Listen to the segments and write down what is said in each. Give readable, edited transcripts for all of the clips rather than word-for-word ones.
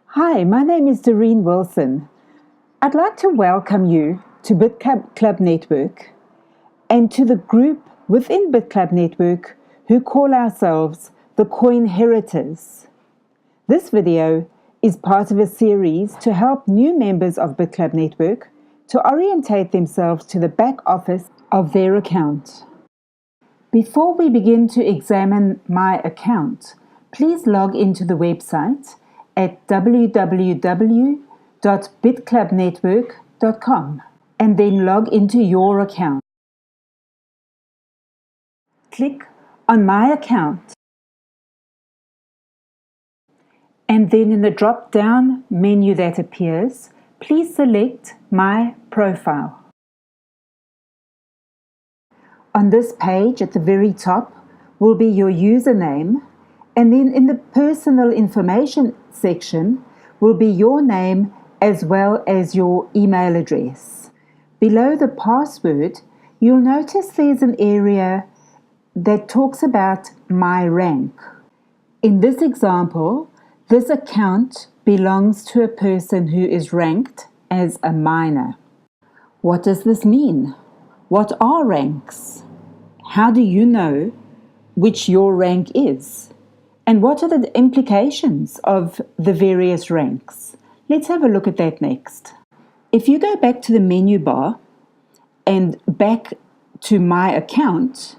Hi, my name is Doreen Wilson. I'd like to welcome you to BitClub Network and to the group within BitClub Network who call ourselves the Coin Heritors. This video is part of a series to help new members of BitClub Network to orientate themselves to the back office of their account. Before we begin to examine my account, please log into the website at www.bitclubnetwork.com and then log into your account. Click on My Account and then in the drop-down menu that appears, please select My Profile. On this page at the very top will be your username, and then in the personal information section will be your name as well as your email address. Below the password, you'll notice there's an area that talks about my rank. In this example, this account belongs to a person who is ranked as a minor. What does this mean? What are ranks? How do you know which your rank is? And what are the implications of the various ranks? Let's have a look at that next. If you go back to the menu bar and back to My Account,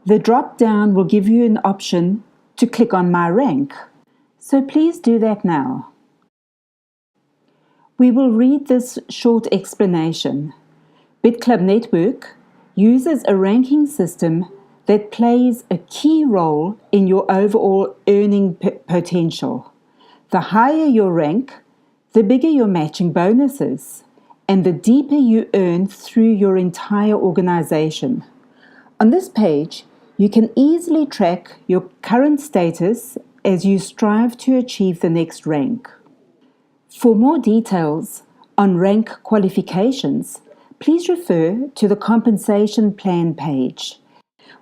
the drop-down will give you an option to click on My Rank. So please do that now. We will read this short explanation. BitClub Network uses a ranking system that plays a key role in your overall earning potential. The higher your rank, the bigger your matching bonuses, and the deeper you earn through your entire organization. On this page, you can easily track your current status as you strive to achieve the next rank. For more details on rank qualifications, please refer to the compensation plan page.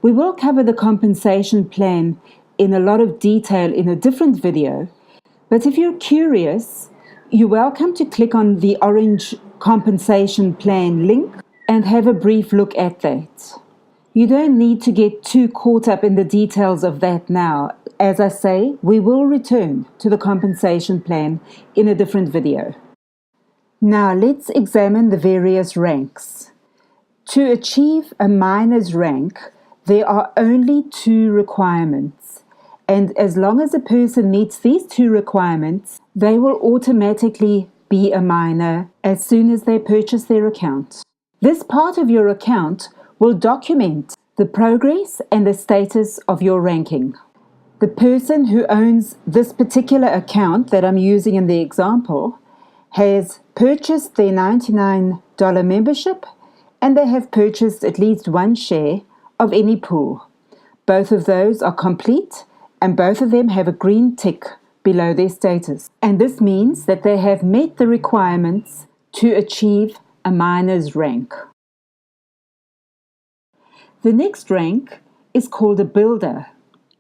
We will cover the compensation plan in a lot of detail in a different video, but if you're curious, you're welcome to click on the orange compensation plan link and have a brief look at that. You don't need to get too caught up in the details of that now. As I say, we will return to the compensation plan in a different video. Now let's examine the various ranks. To achieve a minor's rank, there are only 2 requirements, and as long as a person meets these 2 requirements, they will automatically be a minor as soon as they purchase their account. This part of your account will document the progress and the status of your ranking. The person who owns this particular account that I'm using in the example has purchased their $99 membership, and they have purchased at least 1 share of any pool. Both of those are complete, and both of them have a green tick below their status. And this means that they have met the requirements to achieve a minor's rank. The next rank is called a builder,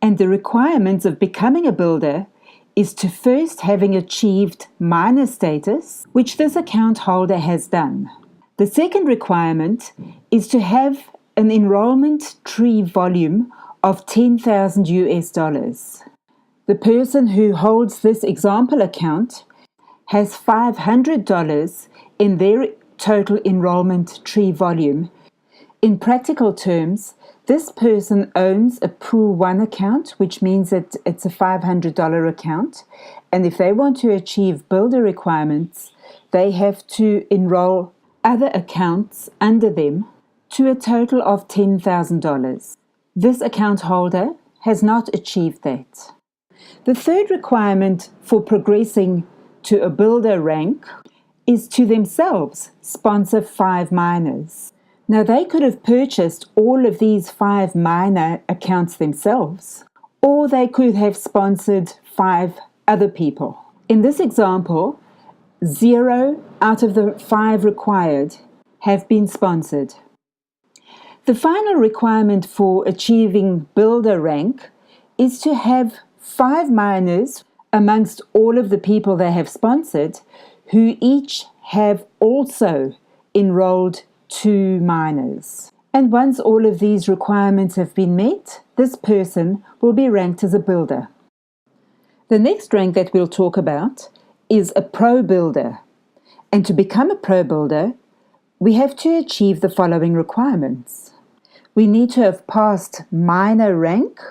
and the requirements of becoming a builder is to first having achieved minor status, which this account holder has done. The second requirement is to have an enrollment tree volume of $10,000 US. The person who holds this example account has $500 in their total enrollment tree volume. In practical terms, this person owns a Pool 1 account, which means that it's a $500 account. And if they want to achieve builder requirements, they have to enroll other accounts under them to a total of $10,000. This account holder has not achieved that. The third requirement for progressing to a builder rank is to themselves sponsor 5 minors. Now, they could have purchased all of these 5 minor accounts themselves, or they could have sponsored 5 other people. In this example, 0 out of the 5 required have been sponsored. The final requirement for achieving builder rank is to have 5 miners amongst all of the people they have sponsored who each have also enrolled 2 miners. And once all of these requirements have been met, this person will be ranked as a builder. The next rank that we'll talk about is a pro builder. And to become a pro builder, we have to achieve the following requirements. We need to have passed miner rank,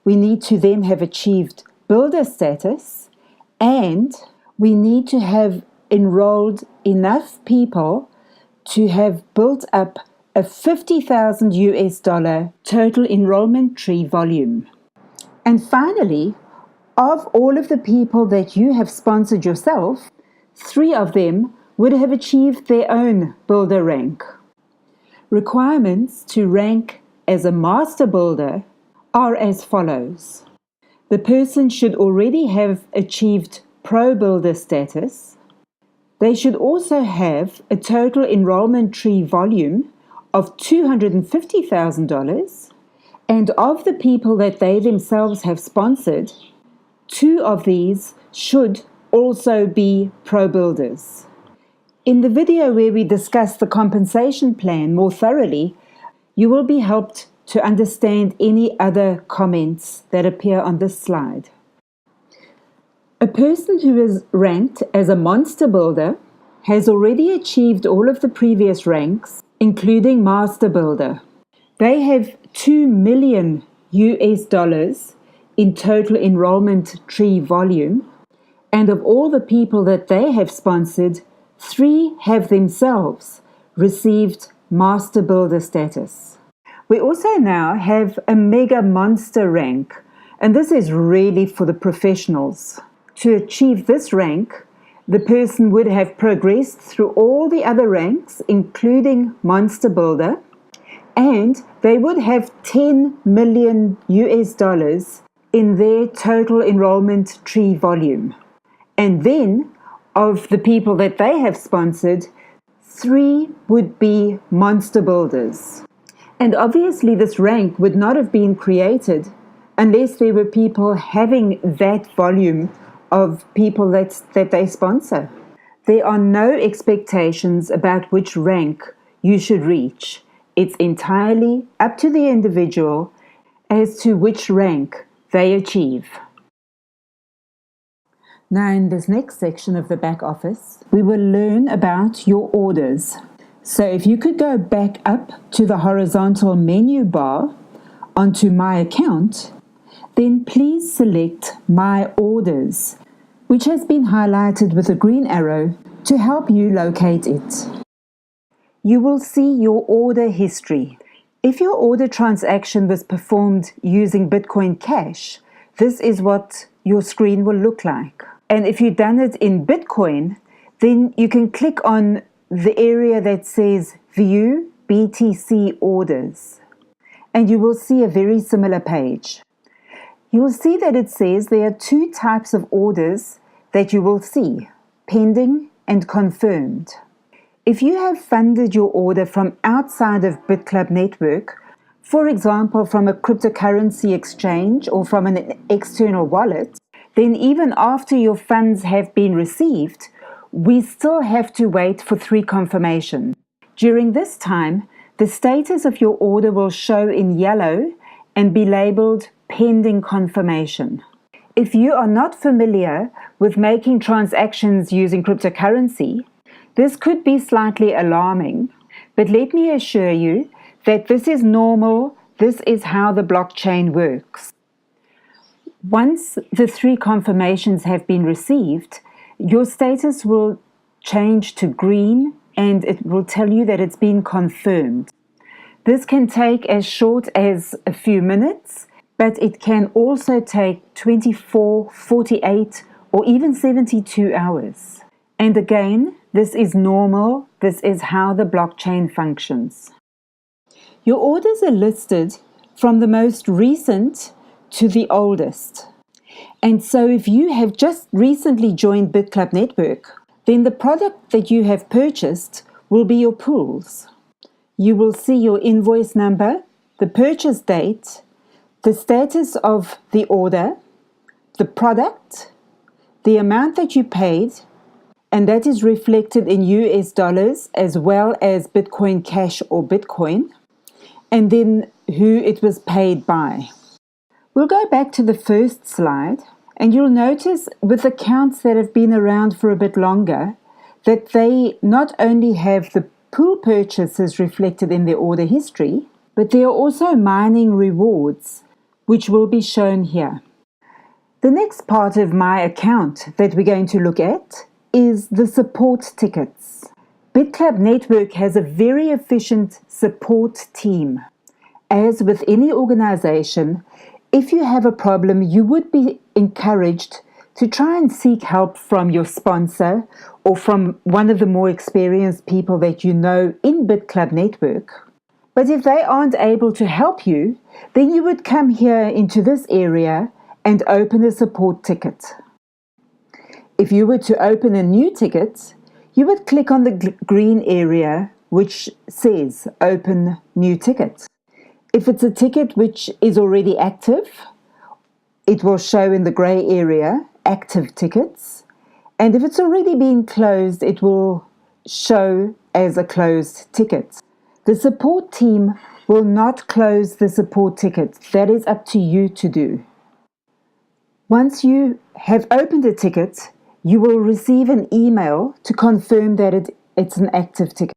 we need to then have achieved builder status, and we need to have enrolled enough people to have built up a $50,000 total enrollment tree volume. And finally, of all of the people that you have sponsored yourself, 3 of them would have achieved their own builder rank. Requirements to rank as a master builder are as follows. The person should already have achieved pro builder status. They should also have a total enrollment tree volume of $250,000, and of the people that they themselves have sponsored, 2 of these should also be pro builders. In the video where we discuss the compensation plan more thoroughly, you will be helped to understand any other comments that appear on this slide. A person who is ranked as a monster builder has already achieved all of the previous ranks, including master builder. They have $2 million in total enrollment tree volume, and of all the people that they have sponsored, 3 have themselves received master builder status. We also now have a mega monster rank, and this is really for the professionals. To achieve this rank, the person would have progressed through all the other ranks, including monster builder, and they would have $10 million in their total enrollment tree volume. And then, of the people that they have sponsored, 3 would be monster builders. And obviously this rank would not have been created unless there were people having that volume of people that they sponsor. There are no expectations about which rank you should reach. It's entirely up to the individual as to which rank they achieve. Now in this next section of the back office, we will learn about your orders. So if you could go back up to the horizontal menu bar onto My Account, then please select My Orders, which has been highlighted with a green arrow to help you locate it. You will see your order history. If your order transaction was performed using Bitcoin Cash, this is what your screen will look like. And if you've done it in Bitcoin, then you can click on the area that says View BTC Orders, and you will see a very similar page. You will see that it says there are 2 types of orders that you will see, pending and confirmed. If you have funded your order from outside of BitClub Network, for example from a cryptocurrency exchange or from an external wallet, then even after your funds have been received, we still have to wait for 3 confirmation. During this time, the status of your order will show in yellow and be labeled pending confirmation. If you are not familiar with making transactions using cryptocurrency, this could be slightly alarming, but let me assure you that this is normal. This is how the blockchain works. Once the 3 confirmations have been received, your status will change to green and it will tell you that it's been confirmed. This can take as short as a few minutes, but it can also take 24, 48, or even 72 hours. And again, this is normal. This is how the blockchain functions. Your orders are listed from the most recent to the oldest. And so if you have just recently joined BitClub Network, then the product that you have purchased will be your pools. you will see your invoice number, the purchase date, the status of the order, the product, the amount that you paid, and that is reflected in US dollars as well as Bitcoin Cash or Bitcoin, and then who it was paid by. We'll go back to the first slide, and you'll notice with accounts that have been around for a bit longer that they not only have the pool purchases reflected in their order history, but there are also mining rewards, which will be shown here. The next part of my account that we're going to look at is the support tickets. BitClub Network has a very efficient support team. As with any organization, if you have a problem, you would be encouraged to try and seek help from your sponsor or from one of the more experienced people that you know in BitClub Network. But if they aren't able to help you, then you would come here into this area and open a support ticket. If you were to open a new ticket, you would click on the green area which says Open New Ticket. If it's a ticket which is already active, it will show in the grey area Active Tickets. And if it's already been closed, it will show as a closed ticket. The support team will not close the support ticket. That is up to you to do. Once you have opened a ticket, you will receive an email to confirm that it's an active ticket.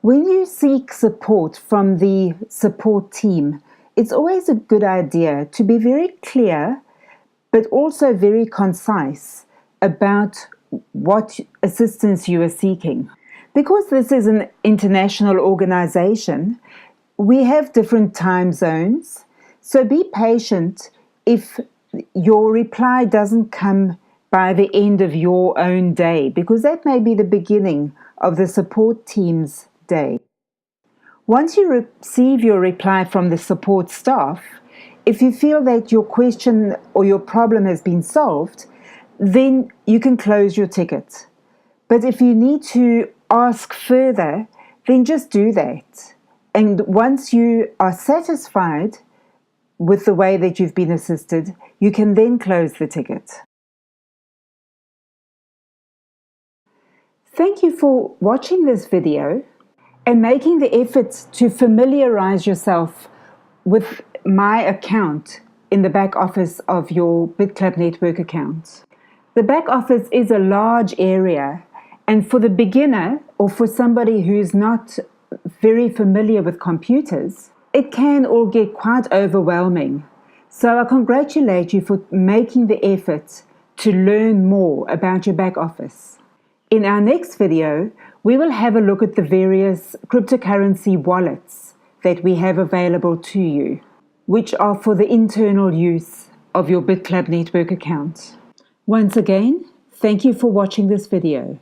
When you seek support from the support team, it's always a good idea to be very clear, but also very concise about what assistance you are seeking. Because this is an international organization, we have different time zones, so be patient if your reply doesn't come by the end of your own day, because that may be the beginning of the support team's day. Once you receive your reply from the support staff, if you feel that your question or your problem has been solved, then you can close your ticket. But if you need to ask further, then just do that. And once you are satisfied with the way that you've been assisted, you can then close the ticket. Thank you for watching this video and making the effort to familiarize yourself with my account in the back office of your BitClub Network account. The back office is a large area, and for the beginner or for somebody who's not very familiar with computers, it can all get quite overwhelming. So I congratulate you for making the effort to learn more about your back office. In our next video, we will have a look at the various cryptocurrency wallets that we have available to you, which are for the internal use of your BitClub Network account. Once again, thank you for watching this video.